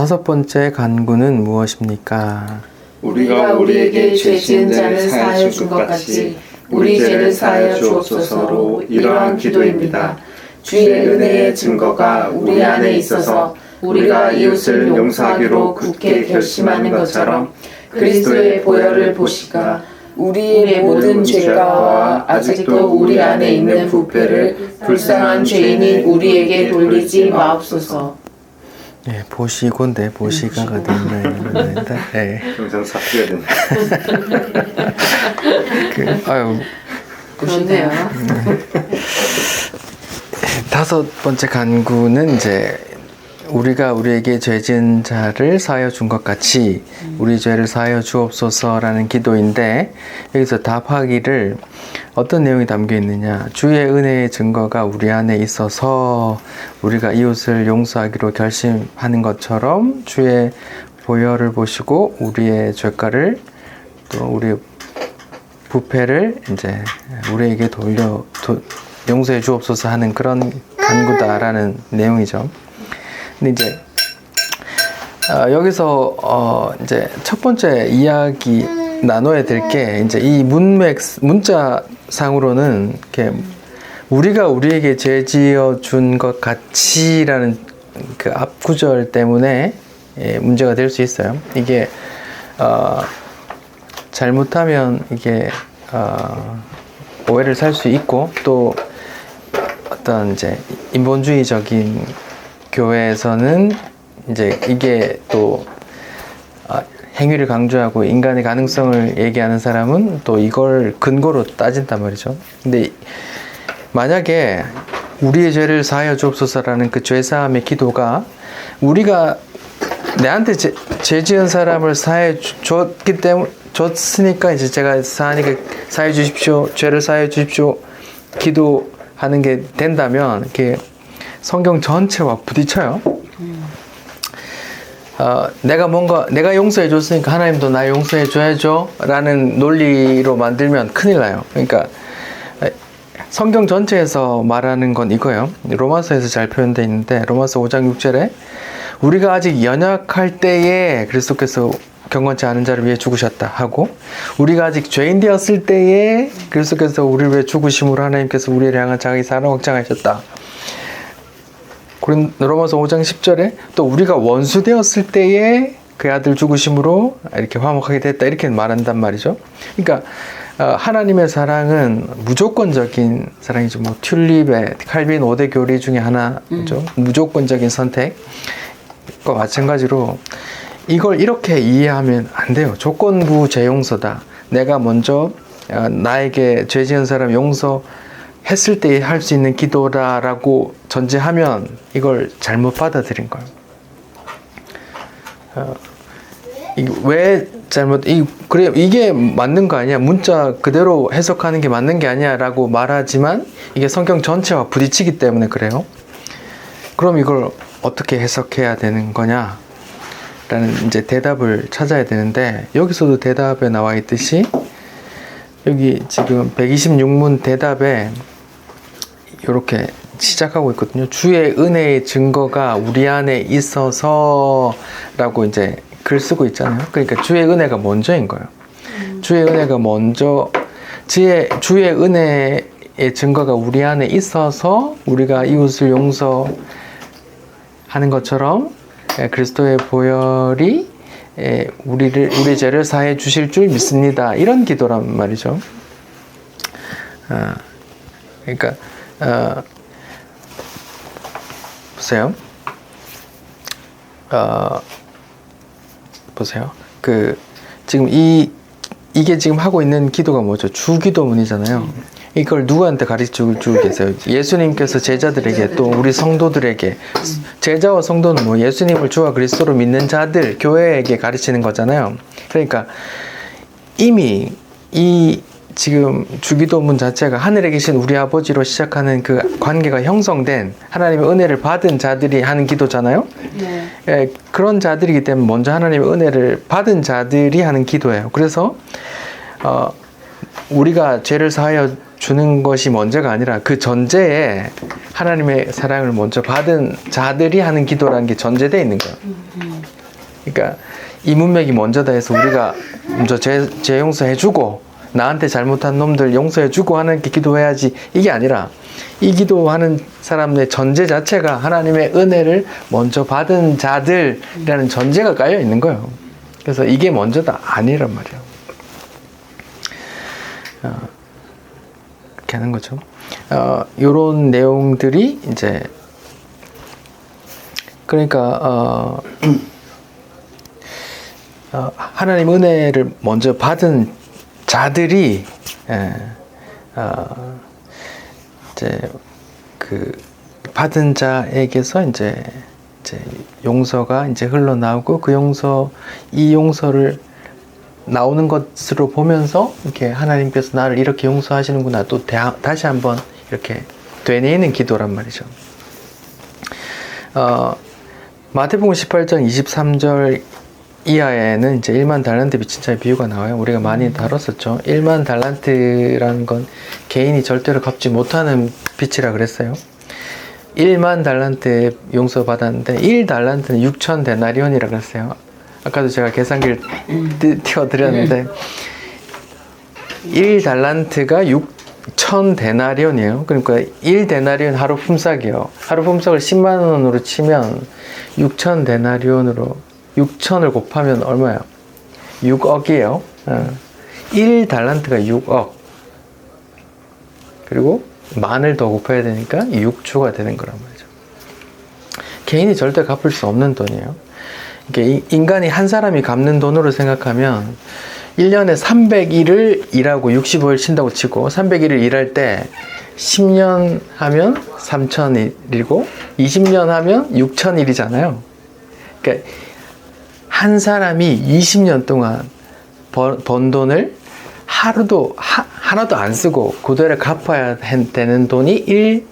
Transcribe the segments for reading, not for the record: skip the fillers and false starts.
다섯 번째 간구는 무엇입니까? 우리가 우리에게 죄 지은 자를 사하여 준 것 같이 우리 죄를 사하여 주옵소서로 이러한 기도입니다. 주의 은혜의 증거가 우리 안에 있어서 우리가 이웃을 용서하기로 굳게 결심하는 것처럼 그리스도의 보혈을 보시가 우리의 모든 죄가와 아직도 우리 안에 있는 부패를 불쌍한 죄인인 우리에게 돌리지 마옵소서. 네, 보시고인데 보시가가 된다. 네. 항상 사투리가 되네. 아유, 그렇네요. 다섯 번째 간구는 이제 우리가 우리에게 죄 지은 자를 사하여 준 것 같이 우리 죄를 사하여 주옵소서라는 기도인데, 여기서 답하기를 어떤 내용이 담겨 있느냐. 주의 은혜의 증거가 우리 안에 있어서 우리가 이웃을 용서하기로 결심하는 것처럼 주의 보혈을 보시고 우리의 죄가를 또 우리 부패를 이제 우리에게 용서해 주옵소서 하는 그런 간구다라는 내용이죠. 근데 이제 여기서 이제 첫 번째 이야기 나눠야 될 게 이제 이 문자상으로는 이렇게 우리가 우리에게 죄 지어 준 것 같이라는 그 앞 구절 때문에 문제가 될 수 있어요. 이게 잘못하면 이게 오해를 살 수 있고, 또 어떤 이제 인본주의적인 교회에서는 이제 이게 또 행위를 강조하고 인간의 가능성을 얘기하는 사람은 또 이걸 근거로 따진단 말이죠. 근데 만약에 우리의 죄를 사하여 주옵소서라는 그 죄사함의 기도가 우리가 내한테 죄 지은 사람을 사하여 줬으니까 이제 제가 사하니까 사하여 주십시오, 죄를 사하여 주십시오 기도하는 게 된다면 이게 성경 전체와 부딪혀요. 내가 용서해 줬으니까 하나님도 나 용서해 줘야죠 라는 논리로 만들면 큰일 나요. 그러니까 성경 전체에서 말하는 건 이거예요. 로마서에서 잘 표현되어 있는데, 로마서 5장 6절에 우리가 아직 연약할 때에 그리스도께서 경건치 않은 자를 위해 죽으셨다 하고, 우리가 아직 죄인 되었을 때에 그리스도께서 우리를 위해 죽으심으로 하나님께서 우리를 향한 자기 사랑을 확장하셨다. 로마서 5장 10절에 또 우리가 원수 되었을 때에 그 아들 죽으심으로 이렇게 화목하게 됐다, 이렇게 말한단 말이죠. 그러니까 하나님의 사랑은 무조건적인 사랑이죠. 뭐 튤립의 칼빈 5대 교리 중에 하나죠. 무조건적인 선택과 마찬가지로 이걸 이렇게 이해하면 안 돼요. 조건부 재용서다. 내가 먼저 나에게 죄 지은 사람 용서했을 때 할 수 있는 기도라라고 전제하면 이걸 잘못 받아들인 거예요. 왜 잘못, 그래, 이게 맞는 거 아니야? 문자 그대로 해석하는 게 맞는 게 아니야? 라고 말하지만 이게 성경 전체와 부딪히기 때문에 그래요. 그럼 이걸 어떻게 해석해야 되는 거냐? 라는 이제 대답을 찾아야 되는데, 여기서도 대답에 나와 있듯이 여기 지금 126문 대답에 이렇게 시작하고 있거든요. 주의 은혜의 증거가 우리 안에 있어서 라고 이제 글 쓰고 있잖아요. 그러니까 주의 은혜가 먼저인 거예요. 주의 은혜가 먼저, 주의 은혜의 증거가 우리 안에 있어서 우리가 이웃을 용서하는 것처럼 그리스도의 보혈이 우리 죄를 사해 주실 줄 믿습니다. 이런 기도란 말이죠. 그러니까 보세요. 보세요. 지금 이게 지금 하고 있는 기도가 뭐죠? 주기도문이잖아요. 이걸 누구한테 가르쳐 주고 계세요? 예수님께서 제자들에게, 또 우리 성도들에게. 제자와 성도는 뭐 예수님을 주와 그리스도로 믿는 자들, 교회에게 가르치는 거잖아요. 그러니까 이미 이 지금 주기도문 자체가 하늘에 계신 우리 아버지로 시작하는 그 관계가 형성된, 하나님의 은혜를 받은 자들이 하는 기도잖아요. 네. 그런 자들이기 때문에 먼저 하나님의 은혜를 받은 자들이 하는 기도예요. 그래서 우리가 죄를 사하여 주는 것이 먼저가 아니라 그 전제에 하나님의 사랑을 먼저 받은 자들이 하는 기도라는 게 전제되어 있는 거예요. 그러니까 이 문맥이 먼저다 해서 우리가 먼저 죄 용서해주고 나한테 잘못한 놈들 용서해주고 하나님께 기도해야지 이게 아니라 이 기도하는 사람의 전제 자체가 하나님의 은혜를 먼저 받은 자들이라는 전제가 깔려 있는 거예요. 그래서 이게 먼저다 아니란 말이에요. 이렇게 하는 거죠. 요런 내용들이 이제 그러니까 하나님 은혜를 먼저 받은 자들이 이제 그 받은 자에게서 이제 용서가 이제 흘러나오고 이 용서를 나오는 것으로 보면서 이렇게 하나님께서 나를 이렇게 용서하시는구나 또 다시 한번 이렇게 되뇌이는 기도란 말이죠. 마태복음 18장 23절 이하에는 이제 1만 달란트 빚진 자의 비유가 나와요. 우리가 많이 다뤘었죠. 1만 달란트라는 건 개인이 절대로 갚지 못하는 빚이라 그랬어요. 1만 달란트 용서받았는데 1달란트는 6천 데나리온이라 그랬어요. 아까도 제가 계산기를 띄워드렸는데 1달란트가 6천 데나리온이에요. 그러니까 1데나리온 하루 품삯이에요. 하루 품삯을 10만 원으로 치면 6천 데나리온으로 6천을 곱하면 얼마예요? 6억이에요. 1달란트가 6억. 그리고 만을 더 곱해야 되니까 6조가 되는 거란 말이죠. 개인이 절대 갚을 수 없는 돈이에요. 이게 인간이 한 사람이 갚는 돈으로 생각하면 1년에 300일을 일하고 65일 쉰다고 치고 300일을 일할 때 10년 하면 3,000일이고 20년 하면 6,000일이잖아요. 그러니까 한 사람이 20년 동안 번 돈을 하나도 안 쓰고 그대로 갚아야 되는 돈이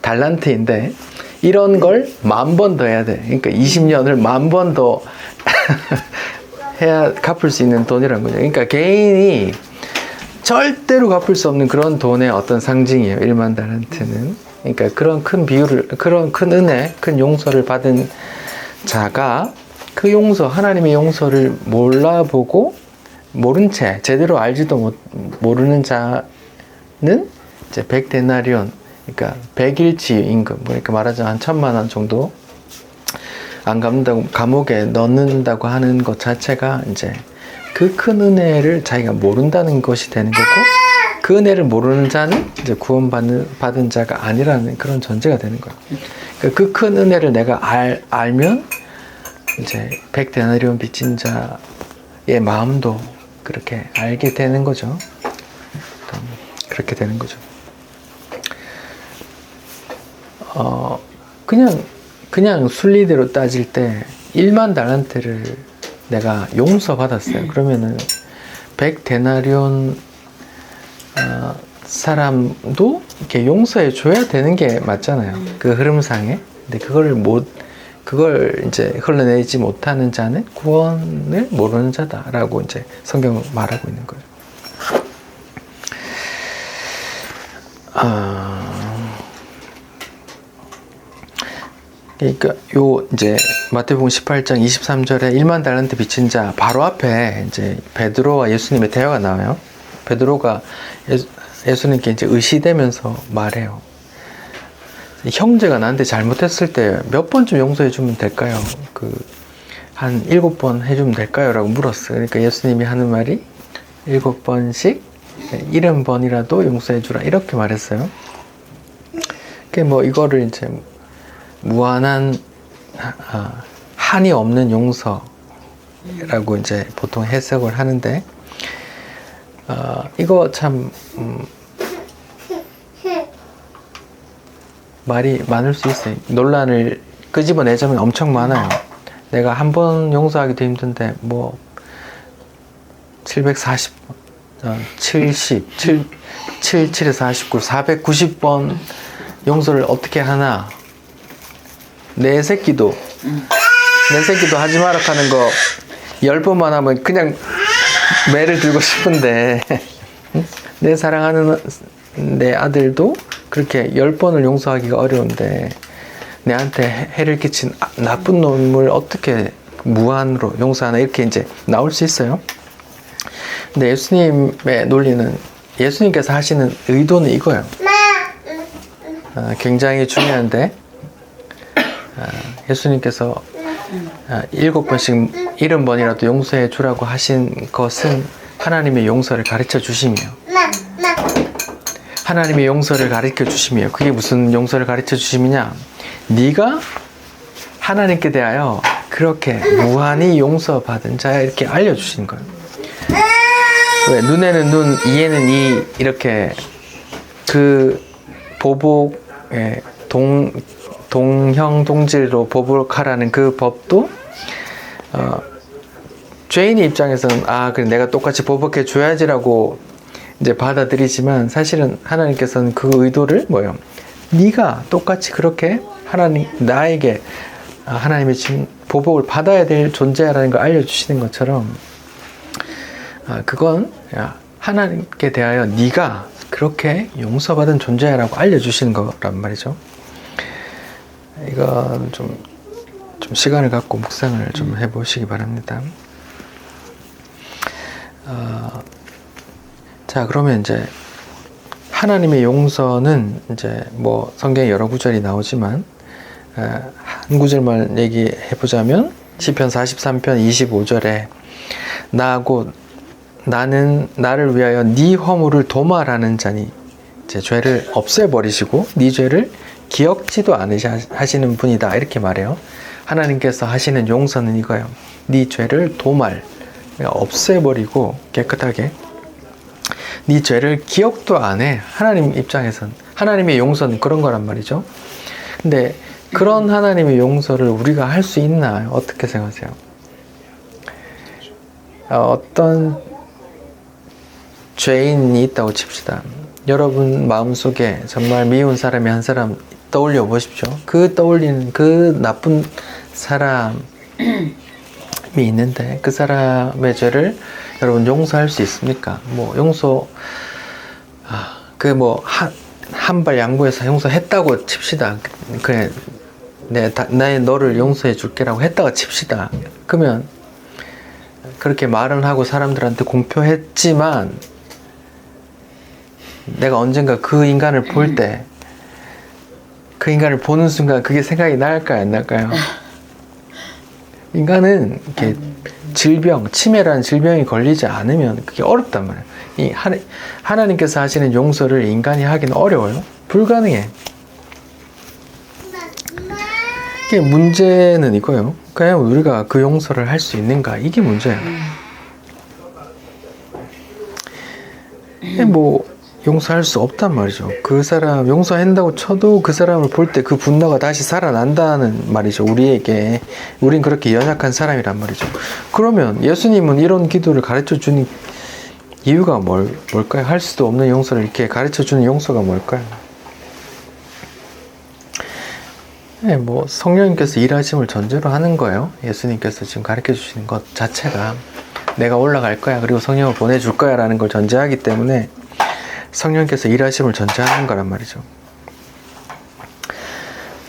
1달란트인데 이런 걸 10,000번 더 해야 돼. 그러니까 20년을 10,000번 더 해야 갚을 수 있는 돈이라는 거죠. 그러니까 개인이 절대로 갚을 수 없는 그런 돈의 어떤 상징이에요. 1만 달란트는. 그러니까 그런 큰 그런 큰 은혜, 큰 용서를 받은 자가 그 하나님의 용서를 몰라보고 모른 채 제대로 알지도 모르는 자는 이제 100데나리온, 그러니까 100일치 임금, 그러니까 말하자면 한 1,000만 원 정도 안 갚는다고 감옥에 넣는다고 하는 것 자체가 이제 그 큰 은혜를 자기가 모른다는 것이 되는 거고, 그 은혜를 모르는 자는 이제 받은 자가 아니라는 그런 전제가 되는 거예요. 그러니까 그 큰 은혜를 내가 알면 이제 100데나리온 빚진 자의 마음도 그렇게 알게 되는 거죠. 그렇게 되는 거죠. 그냥 순리대로 따질 때 1만 달란트를 내가 용서받았어요. 그러면은 100데나리온 사람도 이렇게 용서해 줘야 되는 게 맞잖아요. 그 흐름상에. 근데 그걸 이제 흘러내지 못하는 자는 구원을 모르는 자다라고 이제 성경은 말하고 있는 거예요. 그러니까 이제 마태복음 18장 23절에 1만 달란트 빚진 자 바로 앞에 이제 베드로와 예수님의 대화가 나와요. 베드로가 예수님께 이제 의시되면서 말해요. 형제가 나한테 잘못했을 때 몇 번쯤 용서해 주면 될까요? 한 7번 해주면 될까요? 라고 물었어요. 그러니까 예수님이 하는 말이 7번씩 70번이라도 용서해 주라 이렇게 말했어요. 이거를 이제 무한한 한이 없는 용서라고 이제 보통 해석을 하는데 이거 참 말이 많을 수 있어요. 논란을 끄집어내자면 엄청 많아요. 내가 한 번 용서하기도 힘든데 740번, 77에 49, 490번 용서를 어떻게 하나? 내 새끼도 하지 마라 하는 거 10번만 하면 그냥 매를 들고 싶은데 내 사랑하는 내 아들도 그렇게 10번을 용서하기가 어려운데 내한테 해를 끼친 나쁜 놈을 어떻게 무한으로 용서하나 이렇게 이제 나올 수 있어요. 근데 예수님의 논리는 예수님께서 하시는 의도는 이거예요. 굉장히 중요한데 예수님께서 7번씩 70번이라도 용서해 주라고 하신 것은 하나님의 용서를 가르쳐 주심이에요. 하나님의 용서를 가르쳐 주심이에요. 그게 무슨 용서를 가르쳐 주심이냐? 네가 하나님께 대하여 그렇게 무한히 용서받은 자야 이렇게 알려주시는 거예요. 왜? 눈에는 눈, 이에는 이 이렇게 그 보복의 동형동질로 보복하라는 그 법도 죄인의 입장에서는 그래 내가 똑같이 보복해 줘야지라고 이제 받아들이지만 사실은 하나님께서는 그 의도를 뭐예요? 네가 똑같이 그렇게 나에게 하나님의 지금 보복을 받아야 될 존재라는 걸 알려주시는 것처럼 그건 하나님께 대하여 네가 그렇게 용서받은 존재라고 알려주시는 거란 말이죠. 이건 좀 시간을 갖고 묵상을 좀 해보시기 바랍니다. 자, 그러면 이제 하나님의 용서는 이제 뭐 성경에 여러 구절이 나오지만 한 구절만 얘기해 보자면 시편 43편 25절에 나는 나를 위하여 네 허물을 도말하는 자니 제 죄를 없애버리시고 네 죄를 기억지도 않으시는 분이다 이렇게 말해요. 하나님께서 하시는 용서는 이거예요. 네 죄를 없애버리고 깨끗하게 네 죄를 기억도 안 해. 하나님 입장에선 하나님의 용서는 그런 거란 말이죠. 근데 그런 하나님의 용서를 우리가 할 수 있나요? 어떻게 생각하세요? 어떤 죄인이 있다고 칩시다. 여러분 마음속에 정말 미운 사람이 한 사람 떠올려 보십시오. 그 떠올리는 그 나쁜 사람이 있는데 그 사람의 죄를 여러분 용서할 수 있습니까? 뭐 용서 한 발 양보해서 용서했다고 칩시다. 그래 내 너를 용서해 줄게라고 했다가 칩시다. 그러면 그렇게 말은 하고 사람들한테 공표했지만 내가 언젠가 그 인간을 볼 때 그 인간을 보는 순간 그게 생각이 날까요? 안 날까요? 인간은 이렇게 치매라는 질병이 걸리지 않으면 그게 어렵단 말이에요. 이 하나님께서 하시는 용서를 인간이 하기는 어려워요. 불가능해. 이게 문제는 이거예요. 그냥 우리가 그 용서를 할 수 있는가? 이게 문제예요. 뭐 용서할 수 없단 말이죠. 그 사람 용서한다고 쳐도 그 사람을 볼 때 그 분노가 다시 살아난다는 말이죠. 우린 그렇게 연약한 사람이란 말이죠. 그러면 예수님은 이런 기도를 가르쳐 주는 이유가 뭘까요? 할 수도 없는 용서를 이렇게 가르쳐 주는 용서가 뭘까요? 뭐 성령님께서 일하심을 전제로 하는 거예요. 예수님께서 지금 가르쳐 주시는 것 자체가 내가 올라갈 거야 그리고 성령을 보내줄 거야 라는 걸 전제하기 때문에 성령께서 일하심을 전제하는 거란 말이죠.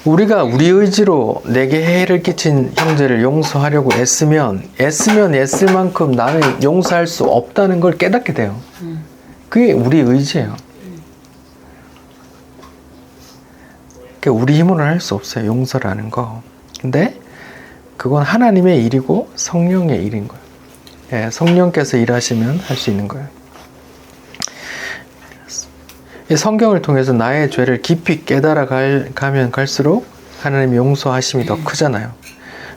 우리가 우리 의지로 내게 해를 끼친 형제를 용서하려고 애쓰면 애쓸 만큼 나는 용서할 수 없다는 걸 깨닫게 돼요. 그게 우리 의지예요. 그러니까 우리 힘으로는 할 수 없어요. 용서라는 거. 근데 그건 하나님의 일이고 성령의 일인 거예요. 예, 성령께서 일하시면 할 수 있는 거예요. 이 성경을 통해서 나의 죄를 깊이 깨달아 가면 갈수록 하나님의 용서하심이 더 크잖아요.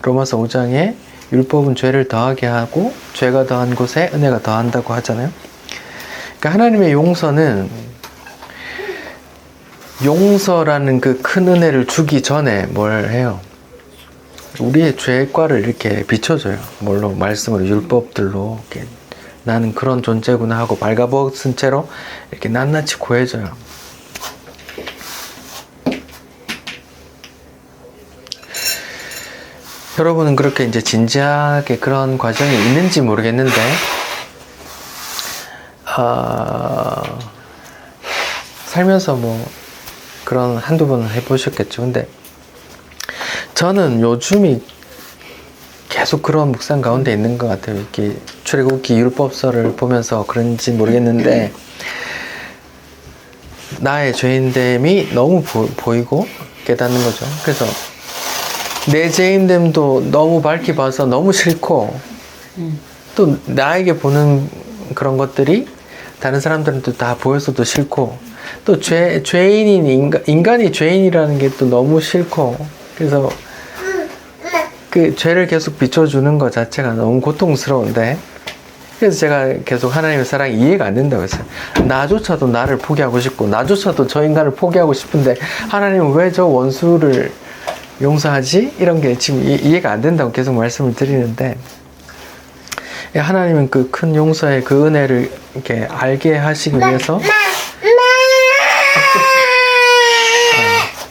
로마서 5장에 율법은 죄를 더하게 하고 죄가 더한 곳에 은혜가 더한다고 하잖아요. 그러니까 하나님의 용서는 용서라는 그 큰 은혜를 주기 전에 뭘 해요? 우리의 죄과를 이렇게 비춰줘요. 뭘로? 말씀으로, 율법들로 이렇게 나는 그런 존재구나 하고 발가벗은 채로 이렇게 낱낱이 고해져요. 여러분은 그렇게 이제 진지하게 그런 과정이 있는지 모르겠는데, 살면서 뭐 그런 한두 번은 해보셨겠죠. 근데 저는 요즘이 계속 그런 묵상 가운데 있는 것 같아요. 이렇게 출애굽기 율법서를 보면서 그런지 모르겠는데 나의 죄인됨이 너무 보이고 깨닫는 거죠. 그래서 내 죄인됨도 너무 밝히 봐서 너무 싫고 또 나에게 보는 그런 것들이 다른 사람들한테 다 보여서도 싫고 또 죄인인 인간이 죄인이라는 게 또 너무 싫고 그래서 그 죄를 계속 비춰주는 것 자체가 너무 고통스러운데 그래서 제가 계속 하나님의 사랑이 이해가 안 된다고 했어요. 나조차도 나를 포기하고 싶고 나조차도 저 인간을 포기하고 싶은데 하나님은 왜 저 원수를 용서하지? 이런 게 지금 이해가 안 된다고 계속 말씀을 드리는데 하나님은 그 큰 용서의 그 은혜를 이렇게 알게 하시기 위해서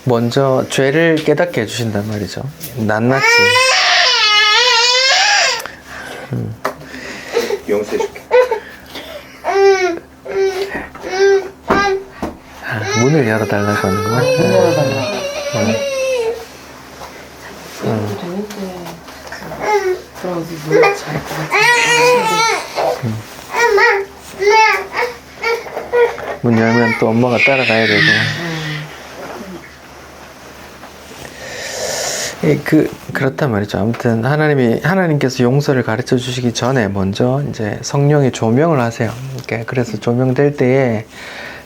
먼저 죄를 깨닫게 해주신단 말이죠. 낱낱이. 용서해줄게. 문을 열어달라고 하는구나. 문 열어달라고. 그러지 뭘잘것 같은데. 문 열면 또 엄마가 따라가야 되고. 그렇단 말이죠. 아무튼 하나님께서 용서를 가르쳐 주시기 전에 먼저 이제 성령의 조명을 하세요. 그래서 조명될 때에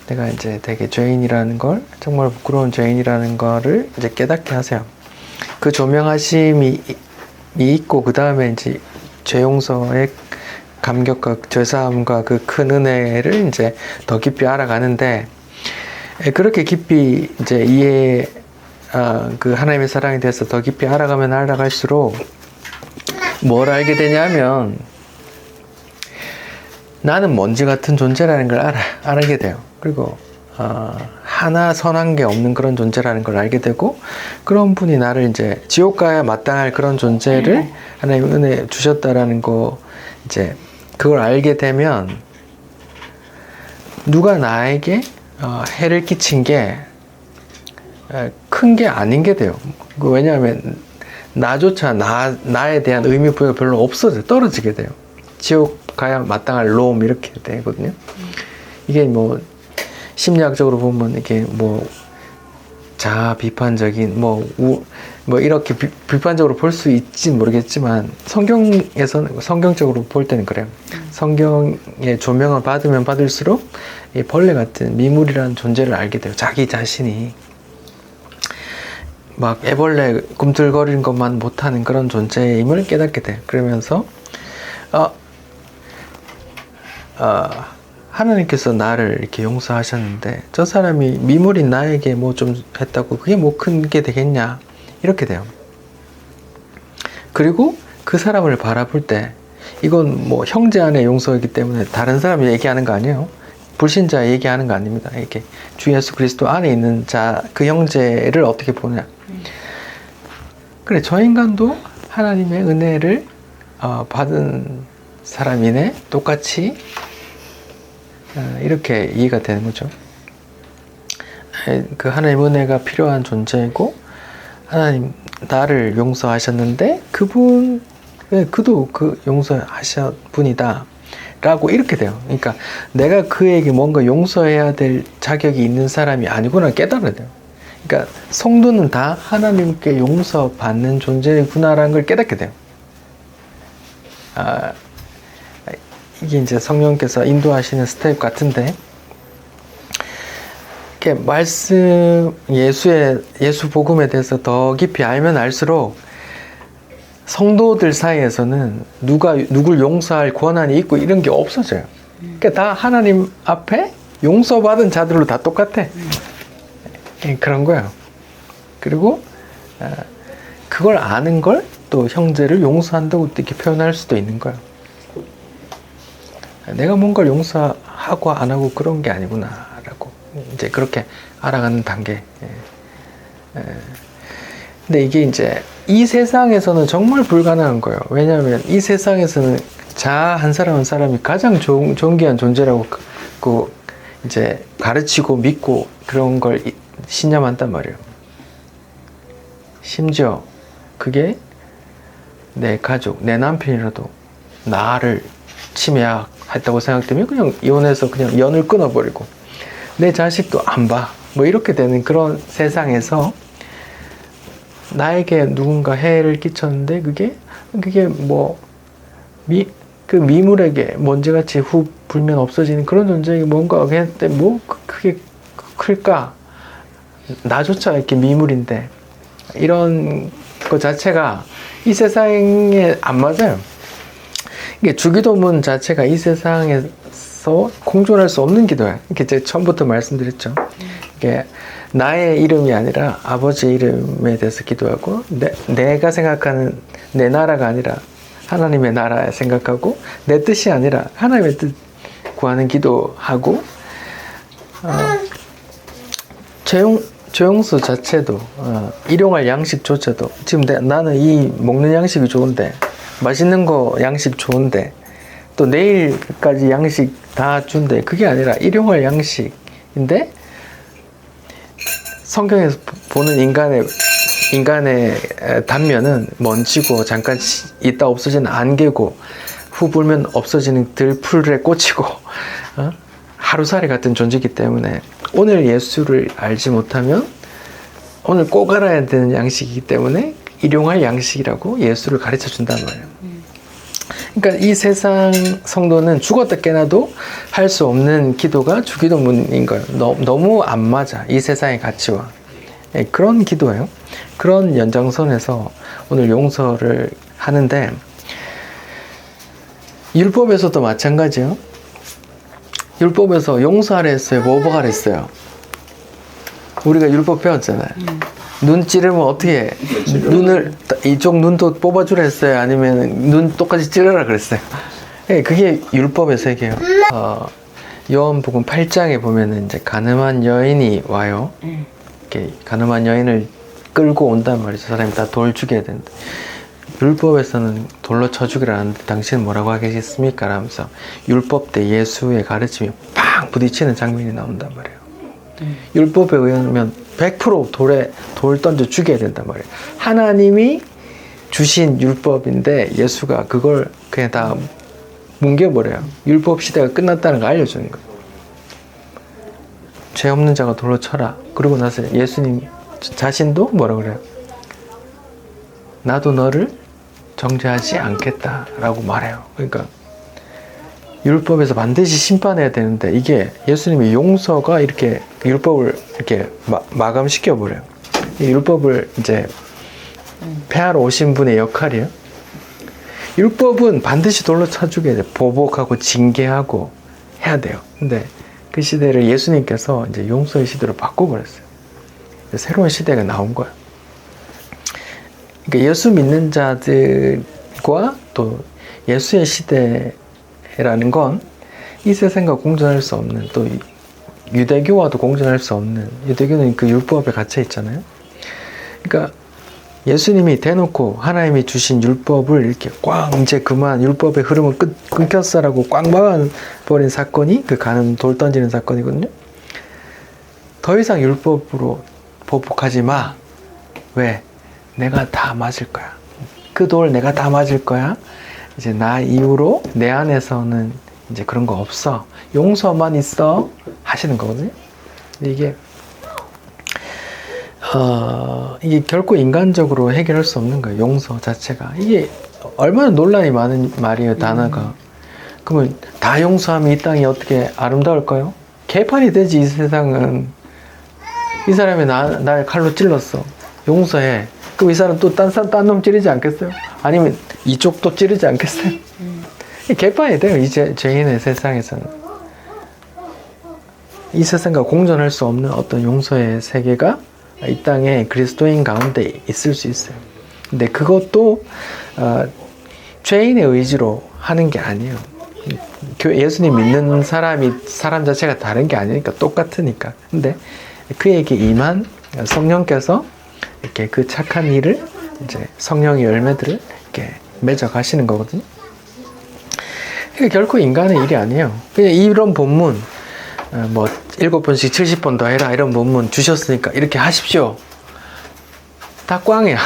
내가 이제 되게 죄인이라는 걸, 정말 부끄러운 죄인이라는 거를 이제 깨닫게 하세요. 그 조명하심이 있고, 그 다음에 이제 죄 용서의 감격과 죄사함과 그 큰 은혜를 이제 더 깊이 알아가는데, 그렇게 깊이 이제 그 하나님의 사랑에 대해서 더 깊이 알아가면 알아갈수록 뭘 알게 되냐면 나는 먼지 같은 존재라는 걸 알게 돼요. 그리고 하나 선한 게 없는 그런 존재라는 걸 알게 되고 그런 분이 나를 이제 지옥 가야 마땅할 그런 존재를 하나님 은혜 주셨다라는 거 이제 그걸 알게 되면 누가 나에게 해를 끼친 게 큰 게 아닌 게 돼요. 왜냐하면 나조차 나에 대한 의미 부여가 별로 없어져 떨어지게 돼요. 지옥 가야 마땅할 놈 이렇게 되거든요. 이게 뭐 심리학적으로 보면 이게 뭐 자아 비판적인 뭐 이렇게 비판적으로 볼 수 있진 모르겠지만 성경적으로 볼 때는 그래요. 성경의 조명을 받으면 받을수록 이 벌레 같은 미물이라는 존재를 알게 돼요. 자기 자신이 막 애벌레 꿈틀거리는 것만 못하는 그런 존재임을 깨닫게 돼요. 그러면서 하나님께서 나를 이렇게 용서하셨는데 저 사람이 미물인 나에게 뭐 좀 했다고 그게 뭐 큰 게 되겠냐 이렇게 돼요. 그리고 그 사람을 바라볼 때 이건 뭐 형제 안의 용서이기 때문에 다른 사람이 얘기하는 거 아니에요. 불신자 얘기하는 거 아닙니다. 이렇게 주 예수 그리스도 안에 있는 자 그 형제를 어떻게 보냐. 그래 저 인간도 하나님의 은혜를 받은 사람이네. 똑같이 이렇게 이해가 되는 거죠. 그 하나님 은혜가 필요한 존재이고 하나님 나를 용서하셨는데 그도 그 용서하신 분이다 라고 이렇게 돼요. 그러니까 내가 그에게 뭔가 용서해야 될 자격이 있는 사람이 아니구나 깨달아야 돼요. 그러니까 성도는 다 하나님께 용서받는 존재구나라는 걸 깨닫게 돼요. 이게 이제 성령께서 인도하시는 스텝 같은데, 이렇게 예수 복음에 대해서 더 깊이 알면 알수록 성도들 사이에서는 누굴 용서할 권한이 있고 이런 게 없어져요. 그러니까 다 하나님 앞에 용서받은 자들로 다 똑같아. 그런 거예요. 그리고 그걸 아는 걸 또 형제를 용서한다고 이렇게 표현할 수도 있는 거예요. 내가 뭔가를 용서하고 안 하고 그런 게 아니구나라고 이제 그렇게 알아가는 단계. 근데 이게 이제 이 세상에서는 정말 불가능한 거예요. 왜냐하면 이 세상에서는 자 한 사람 한 사람이 가장 존귀한 존재라고 이제 가르치고 믿고 그런 걸 신념한단 말이에요. 심지어 그게 내 가족, 내 남편이라도 나를 침해했다고 생각되면 그냥 이혼해서 그냥 연을 끊어버리고 내 자식도 안 봐. 뭐 이렇게 되는 그런 세상에서 나에게 누군가 해를 끼쳤는데 그게 뭐 그 미물에게 먼지같이 후 불면 없어지는 그런 존재에게 뭔가 했는데 뭐 그게 클까? 나조차 이렇게 미물인데 이런 것 자체가 이 세상에 안 맞아요. 이게 주기도문 자체가 이 세상에서 공존할 수 없는 기도예요. 이렇게 제가 처음부터 말씀드렸죠. 이게 나의 이름이 아니라 아버지 이름에 대해서 기도하고 내가 생각하는 내 나라가 아니라 하나님의 나라에 생각하고 내 뜻이 아니라 하나님의 뜻 구하는 기도하고 죄용수 자체도 일용할 양식조차도 지금 나는 이 먹는 양식이 좋은데 맛있는 거 양식 좋은데 또 내일까지 양식 다 준대 그게 아니라 일용할 양식인데 성경에서 보는 인간의 단면은 먼지고 잠깐 있다 없어지는 안개고 후 불면 없어지는 들풀에 꽂히고 하루살이 같은 존재이기 때문에 오늘 예수를 알지 못하면 오늘 꼭 알아야 되는 양식이기 때문에 일용할 양식이라고 예수를 가르쳐 준단 말이에요. 그러니까 이 세상 성도는 죽었다 깨나도 할 수 없는 기도가 주기도문인 거예요. 너무 안 맞아. 이 세상의 가치와. 그런 기도예요. 그런 연장선에서 오늘 용서를 하는데 율법에서도 마찬가지예요. 율법에서 용서하라 했어요? 뭐하라 했어요? 우리가 율법 배웠잖아요. 눈 찌르면 어떻게 해? 눈을 이쪽 눈도 뽑아주라 했어요? 아니면 눈 똑같이 찌르라 그랬어요? 네, 그게 율법의 세계예요. 요한복음 8장에 보면은 이제 가늠한 여인이 와요. 이렇게 가늠한 여인을 끌고 온단 말이죠. 사람이 다 돌 죽여야 된다. 율법에서는 돌로 쳐 죽이라 하는데 당신은 뭐라고 하겠습니까? 라면서 율법 때 예수의 가르침이 팡 부딪히는 장면이 나온단 말이에요. 율법에 의하면 100% 돌 던져 죽여야 된단 말이에요. 하나님이 주신 율법인데 예수가 그걸 그냥 다 뭉개버려요. 율법 시대가 끝났다는 걸 알려주는 거예요. 죄 없는 자가 돌로 쳐라. 그러고 나서 예수님 자신도 뭐라 그래요? 나도 너를 정죄하지 않겠다라고 말해요. 그러니까 율법에서 반드시 심판해야 되는데 이게 예수님의 용서가 이렇게 율법을 이렇게 마감시켜 버려요. 이 율법을 이제 폐하러 오신 분의 역할이에요. 율법은 반드시 돌로 쳐 죽여야 돼요. 보복하고 징계하고 해야 돼요. 근데 그 시대를 예수님께서 이제 용서의 시대로 바꿔버렸어요. 새로운 시대가 나온 거예요. 그러니까 예수 믿는 자들과 또 예수의 시대라는 건 이 세상과 공존할 수 없는 또 유대교와도 공존할 수 없는 유대교는 그 율법에 갇혀 있잖아요. 그러니까 예수님이 대놓고 하나님이 주신 율법을 이렇게 꽉 이제 그만 율법의 흐름을 끊겼어라고 꽉 막아버린 사건이 그 가는 돌 던지는 사건이거든요. 더 이상 율법으로 보복하지 마. 왜? 내가 다 맞을 거야. 그 돌 내가 다 맞을 거야. 이제 나 이후로 내 안에서는 이제 그런 거 없어. 용서만 있어. 하시는 거거든요. 근데 이게 결코 인간적으로 해결할 수 없는 거예요. 용서 자체가. 이게 얼마나 논란이 많은 말이에요. 단어가. 그러면 다 용서하면 이 땅이 어떻게 아름다울까요? 개판이 되지. 이 세상은. 이 사람이 날 칼로 찔렀어. 용서해. 그럼 이 사람 또 딴 놈 찌르지 않겠어요? 아니면 이쪽도 찌르지 않겠어요? 개판이 돼요. 이 죄인의 세상에서는. 이 세상과 공존할 수 없는 어떤 용서의 세계가 이 땅에 그리스도인 가운데 있을 수 있어요. 근데 그것도 죄인의 의지로 하는 게 아니에요. 예수님 믿는 사람 자체가 다른 게 아니니까 똑같으니까. 근데 그에게 임한 성령께서 이렇게 그 착한 일을 이제 성령의 열매들을 이렇게 맺어 가시는 거거든요. 그러니까 결코 인간의 일이 아니에요. 그냥 이런 본문 뭐 7번씩 70번 더 해라 이런 본문 주셨으니까 이렇게 하십시오. 다 꽝이야.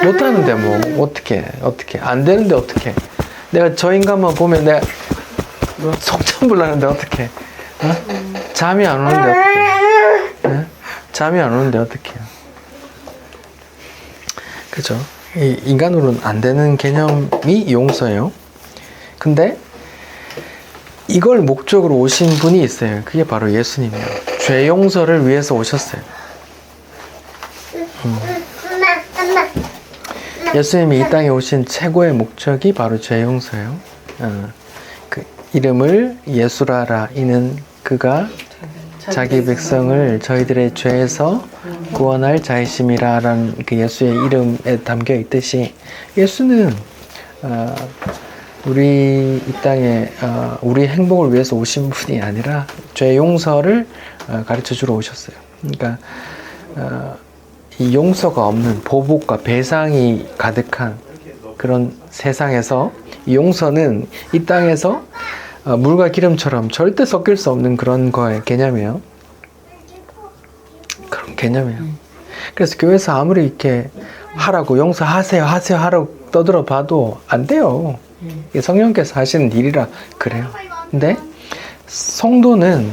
못하는데 뭐 어떻게 안 되는데 어떻게? 내가 저 인간만 보면 내가 속전불나는데 어떻게? 잠이 안 오는데 어떻게? 잠이 안 오는데 어떻게? 그죠? 이 인간으로는 안 되는 개념이 용서예요. 근데 이걸 목적으로 오신 분이 있어요. 그게 바로 예수님이에요. 죄 용서를 위해서 오셨어요. 예수님이 이 땅에 오신 최고의 목적이 바로 죄 용서예요. 그 이름을 예수라라. 이는 그가 자기 백성을 저희들의 죄에서 구원할 자이심이라라는 그 예수의 이름에 담겨 있듯이 예수는 우리 이 땅에 우리 행복을 위해서 오신 분이 아니라 죄 용서를 가르쳐 주러 오셨어요. 그러니까 이 용서가 없는 보복과 배상이 가득한 그런 세상에서 이 용서는 이 땅에서 물과 기름처럼 절대 섞일 수 없는 그런 거의 개념이에요. 그런 개념이에요. 그래서 교회에서 아무리 이렇게 하라고 용서하세요 하라고 떠들어 봐도 안 돼요. 이게 성령께서 하시는 일이라 그래요. 근데 성도는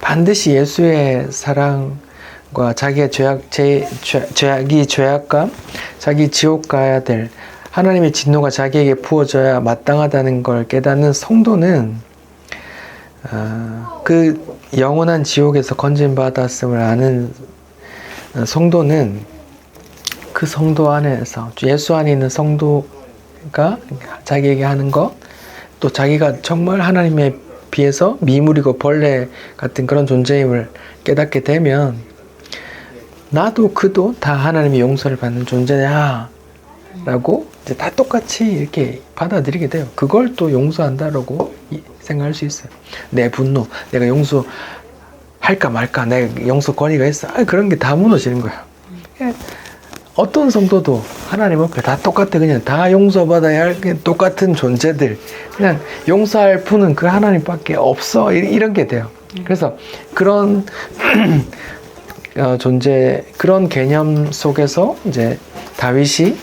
반드시 예수의 사랑과 자기의 자기 죄악감, 자기 지옥 가야 될 하나님의 진노가 자기에게 부어져야 마땅하다는 걸 깨닫는 성도는 그 영원한 지옥에서 건진받았음을 아는 성도는 그 성도 안에서 예수 안에 있는 성도가 자기에게 하는 것, 또 자기가 정말 하나님에 비해서 미물이고 벌레 같은 그런 존재임을 깨닫게 되면 나도 그도 다 하나님의 용서를 받는 존재야 라고 이제 다 똑같이 이렇게 받아들이게 돼요. 그걸 또 용서한다라고 생각할 수 있어요. 내 분노, 내가 용서할까 말까, 내가 용서 권위가 있어. 그런 게 다 무너지는 거예요. 어떤 성도도 하나님 앞에 다 똑같아. 그냥 다 용서받아야 할 똑같은 존재들. 그냥 용서할 분은 그 하나님밖에 없어. 이런 게 돼요. 그래서 그런 존재, 그런 개념 속에서 이제 다윗이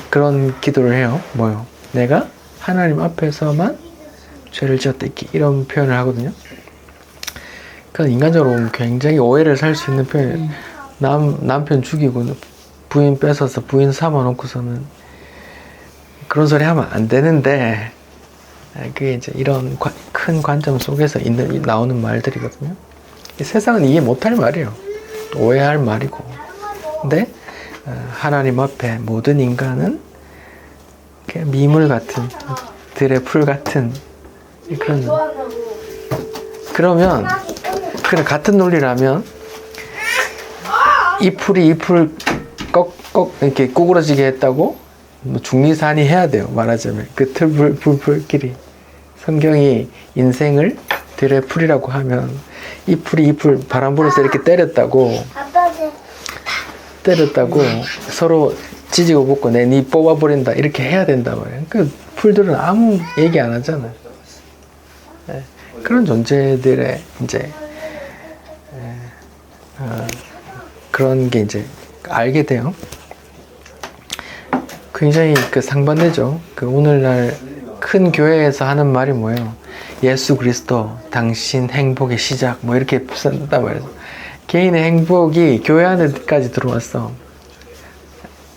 그런 기도를 해요. 뭐요? 내가 하나님 앞에서만 죄를 지었다. 이런 표현을 하거든요. 그건 인간적으로 보면 굉장히 오해를 살 수 있는 표현이에요. 남편 죽이고 부인 뺏어서 부인 삼아놓고서는 그런 소리 하면 안 되는데, 그게 이제 이런 큰 관점 속에서 나오는 말들이거든요. 세상은 이해 못할 말이에요. 오해할 말이고. 근데 하나님 앞에 모든 인간은 미물 같은, 들의 풀 같은 그러면 같은 논리라면 이 풀이 이 풀 꺽꺽 이렇게 구부러지게 했다고 중리산이 해야 돼요. 말하자면 그 풀끼리 성경이 인생을 들의 풀이라고 하면 이 풀이 이 풀 바람 불어서 이렇게 때렸다고 서로 찢고 볶고 니 뽑아버린다 이렇게 해야 된단 말이에요. 그 풀들은 아무 얘기 안 하잖아요. 그런 존재들의 이제 그런 게 이제 알게 돼요. 굉장히 상반되죠. 오늘날 큰 교회에서 하는 말이 뭐예요? 예수 그리스도 당신 행복의 시작 뭐 이렇게 쓴단 말이에요. 개인의 행복이 교회 안에까지 들어왔어.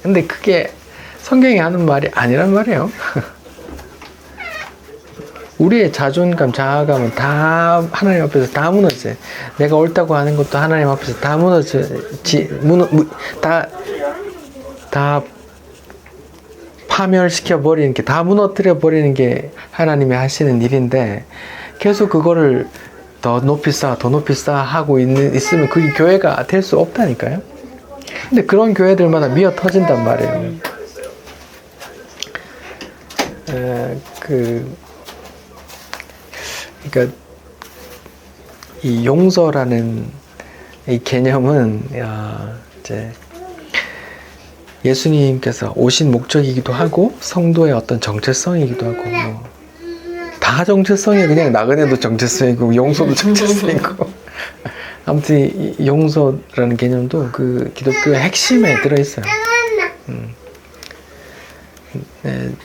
근데 그게 성경이 하는 말이 아니란 말이에요. 우리의 자존감, 자아감은 다 하나님 앞에서 다 무너져요. 내가 옳다고 하는 것도 하나님 앞에서 다 다 파멸시켜 버리는 게, 다 무너뜨려 버리는 게 하나님이 하시는 일인데, 계속 그거를 더 높이 쌓아 하고 있으면 그게 교회가 될 수 없다니까요. 근데 그런 교회들마다 미어 터진단 말이에요. 그러니까 이 용서라는 이 개념은 이제 예수님께서 오신 목적이기도 하고 성도의 어떤 정체성이기도 하고 다 정체성이 그냥 나그네도 정체성이고 용서도 정체성이고 아무튼 이 용서라는 개념도 그 기독교의 핵심에 들어있어요.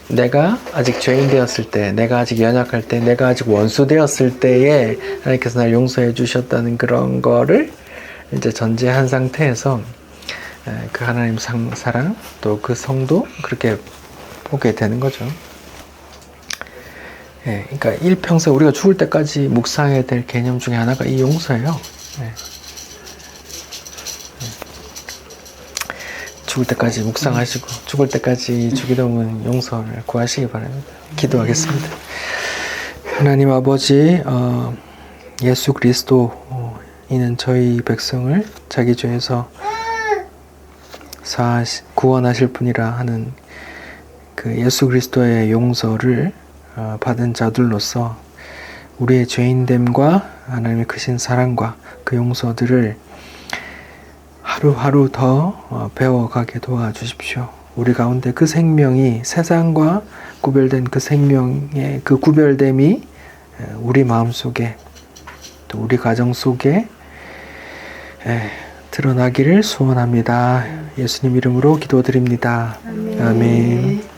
내가 아직 죄인 되었을 때, 내가 아직 연약할 때, 내가 아직 원수 되었을 때에 하나님께서 날 용서해 주셨다는 그런 거를 이제 전제한 상태에서 그 하나님 사랑 또 그 성도 그렇게 보게 되는 거죠. 그러니까 일평생 우리가 죽을 때까지 묵상해야 될 개념 중에 하나가 이 용서예요. 죽을 때까지 묵상하시고 죽을 때까지 주기도문 용서를 구하시기 바랍니다. 기도하겠습니다. 하나님 아버지, 예수 그리스도인은 저희 백성을 자기 죄에서 구원하실 분이라 하는 그 예수 그리스도의 용서를 받은 자들로서 우리의 죄인됨과 하나님의 크신 사랑과 그 용서들을 하루하루 더 배워가게 도와주십시오. 우리 가운데 그 생명이 세상과 구별된 그 생명의 그 구별됨이 우리 마음속에 또 우리 가정 속에 드러나기를 소원합니다. 예수님 이름으로 기도드립니다. 아멘.